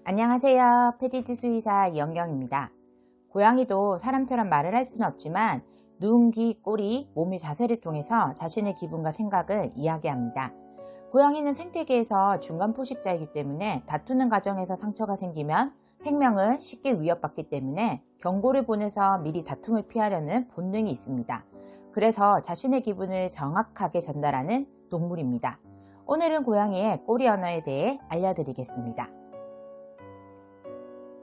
안녕하세요. 패디지 수의사 이영경입니다. 고양이도 사람처럼 말을 할 수는 없지만 누움기, 꼬리, 몸의 자세를 통해서 자신의 기분과 생각을 이야기합니다. 고양이는 생태계에서 중간 포식자이기 때문에 다투는 과정에서 상처가 생기면 생명을 쉽게 위협받기 때문에 경고를 보내서 미리 다툼을 피하려는 본능이 있습니다. 그래서 자신의 기분을 정확하게 전달하는 동물입니다. 오늘은 고양이의 꼬리 언어에 대해 알려드리겠습니다.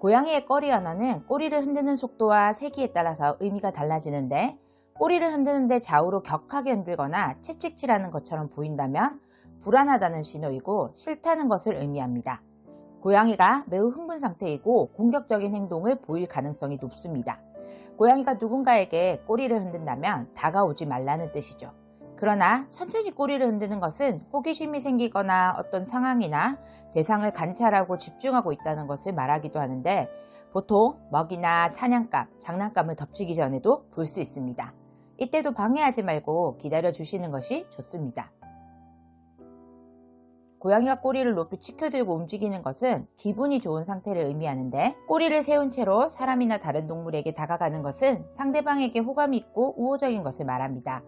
고양이의 꼬리 언어는 꼬리를 흔드는 속도와 세기에 따라서 의미가 달라지는데, 꼬리를 흔드는데 좌우로 격하게 흔들거나 채찍질하는 것처럼 보인다면 불안하다는 신호이고 싫다는 것을 의미합니다. 고양이가 매우 흥분 상태이고 공격적인 행동을 보일 가능성이 높습니다. 고양이가 누군가에게 꼬리를 흔든다면 다가오지 말라는 뜻이죠. 그러나 천천히 꼬리를 흔드는 것은 호기심이 생기거나 어떤 상황이나 대상을 관찰하고 집중하고 있다는 것을 말하기도 하는데, 보통 먹이나 사냥감, 장난감을 덮치기 전에도 볼 수 있습니다. 이때도 방해하지 말고 기다려 주시는 것이 좋습니다. 고양이가 꼬리를 높이 치켜들고 움직이는 것은 기분이 좋은 상태를 의미하는데, 꼬리를 세운 채로 사람이나 다른 동물에게 다가가는 것은 상대방에게 호감이 있고 우호적인 것을 말합니다.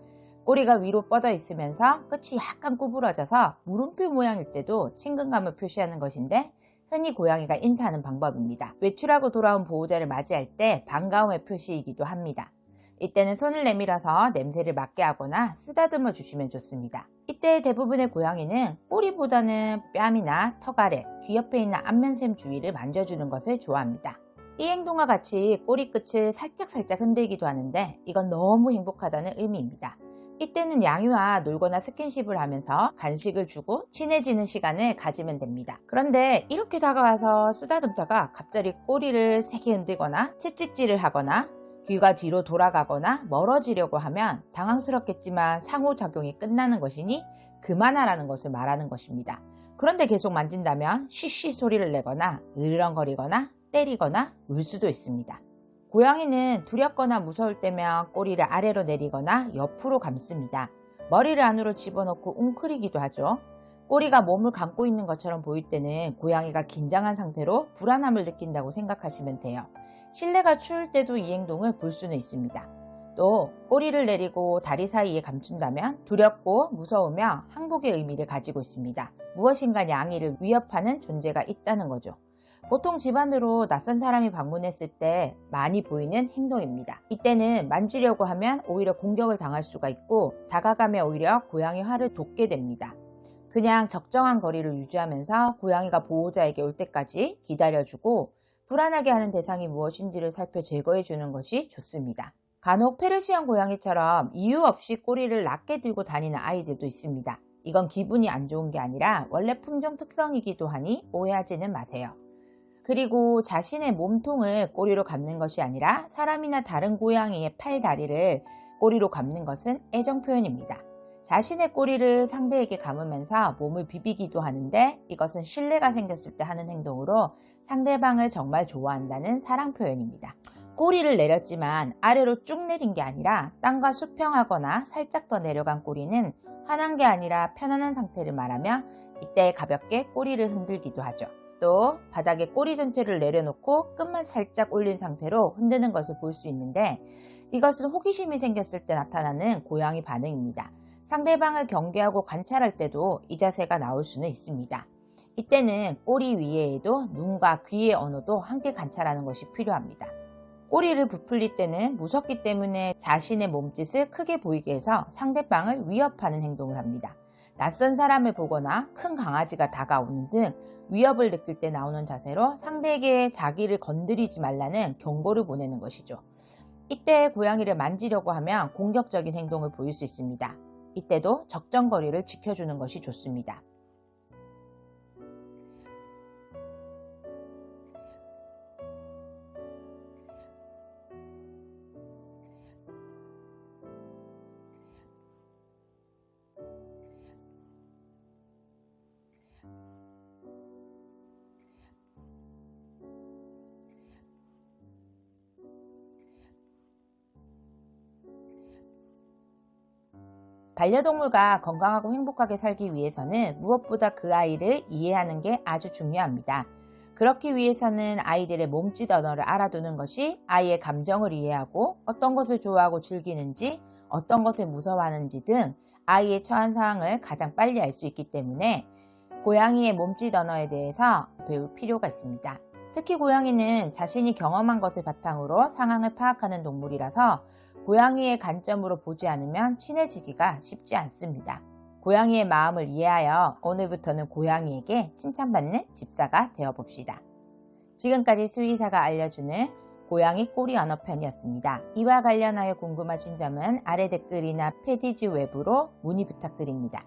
꼬리가 위로 뻗어 있으면서 끝이 약간 구부러져서 물음표 모양일 때도 친근감을 표시하는 것인데, 흔히 고양이가 인사하는 방법입니다. 외출하고 돌아온 보호자를 맞이할 때 반가움의 표시이기도 합니다. 이때는 손을 내밀어서 냄새를 맡게 하거나 쓰다듬어 주시면 좋습니다. 이때 대부분의 고양이는 꼬리보다는 뺨이나 턱 아래, 귀 옆에 있는 안면샘 주위를 만져주는 것을 좋아합니다. 이 행동과 같이 꼬리 끝을 살짝 흔들기도 하는데, 이건 너무 행복하다는 의미입니다. 이때는 양이와 놀거나 스킨십을 하면서 간식을 주고 친해지는 시간을 가지면 됩니다. 그런데 이렇게 다가와서 쓰다듬다가 갑자기 꼬리를 세게 흔들거나 채찍질을 하거나 귀가 뒤로 돌아가거나 멀어지려고 하면 당황스럽겠지만 상호작용이 끝나는 것이니 그만하라는 것을 말하는 것입니다. 그런데 계속 만진다면 쉬쉬 소리를 내거나 으르렁거리거나 때리거나 울 수도 있습니다. 고양이는 두렵거나 무서울 때면 꼬리를 아래로 내리거나 옆으로 감습니다. 머리를 안으로 집어넣고 웅크리기도 하죠. 꼬리가 몸을 감고 있는 것처럼 보일 때는 고양이가 긴장한 상태로 불안함을 느낀다고 생각하시면 돼요. 실내가 추울 때도 이 행동을 볼 수는 있습니다. 또 꼬리를 내리고 다리 사이에 감춘다면 두렵고 무서우며 항복의 의미를 가지고 있습니다. 무엇인가 양이를 위협하는 존재가 있다는 거죠. 보통 집 안으로 낯선 사람이 방문했을 때 많이 보이는 행동입니다. 이때는 만지려고 하면 오히려 공격을 당할 수가 있고, 다가가면 오히려 고양이 화를 돋게 됩니다. 그냥 적정한 거리를 유지하면서 고양이가 보호자에게 올 때까지 기다려주고, 불안하게 하는 대상이 무엇인지를 살펴 제거해주는 것이 좋습니다. 간혹 페르시안 고양이처럼 이유 없이 꼬리를 낮게 들고 다니는 아이들도 있습니다. 이건 기분이 안 좋은 게 아니라 원래 품종 특성이기도 하니 오해하지는 마세요. 그리고 자신의 몸통을 꼬리로 감는 것이 아니라 사람이나 다른 고양이의 팔, 다리를 꼬리로 감는 것은 애정 표현입니다. 자신의 꼬리를 상대에게 감으면서 몸을 비비기도 하는데, 이것은 신뢰가 생겼을 때 하는 행동으로 상대방을 정말 좋아한다는 사랑 표현입니다. 꼬리를 내렸지만 아래로 쭉 내린 게 아니라 땅과 수평하거나 살짝 더 내려간 꼬리는 화난 게 아니라 편안한 상태를 말하며, 이때 가볍게 꼬리를 흔들기도 하죠. 또 바닥에 꼬리 전체를 내려놓고 끝만 살짝 올린 상태로 흔드는 것을 볼 수 있는데, 이것은 호기심이 생겼을 때 나타나는 고양이 반응입니다. 상대방을 경계하고 관찰할 때도 이 자세가 나올 수는 있습니다. 이때는 꼬리 위에에도 눈과 귀의 언어도 함께 관찰하는 것이 필요합니다. 꼬리를 부풀릴 때는 무섭기 때문에 자신의 몸짓을 크게 보이게 해서 상대방을 위협하는 행동을 합니다. 낯선 사람을 보거나 큰 강아지가 다가오는 등 위협을 느낄 때 나오는 자세로 상대에게 자기를 건드리지 말라는 경고를 보내는 것이죠. 이때 고양이를 만지려고 하면 공격적인 행동을 보일 수 있습니다. 이때도 적정 거리를 지켜주는 것이 좋습니다. 반려동물과 건강하고 행복하게 살기 위해서는 무엇보다 그 아이를 이해하는 게 아주 중요합니다. 그렇기 위해서는 아이들의 몸짓 언어를 알아두는 것이 아이의 감정을 이해하고 어떤 것을 좋아하고 즐기는지, 어떤 것을 무서워하는지 등 아이의 처한 상황을 가장 빨리 알 수 있기 때문에 고양이의 몸짓 언어에 대해서 배울 필요가 있습니다. 특히 고양이는 자신이 경험한 것을 바탕으로 상황을 파악하는 동물이라서 고양이의 관점으로 보지 않으면 친해지기가 쉽지 않습니다. 고양이의 마음을 이해하여 오늘부터는 고양이에게 칭찬받는 집사가 되어봅시다. 지금까지 수의사가 알려주는 고양이 꼬리 언어 편이었습니다. 이와 관련하여 궁금하신 점은 아래 댓글이나 패디지 웹으로 문의 부탁드립니다.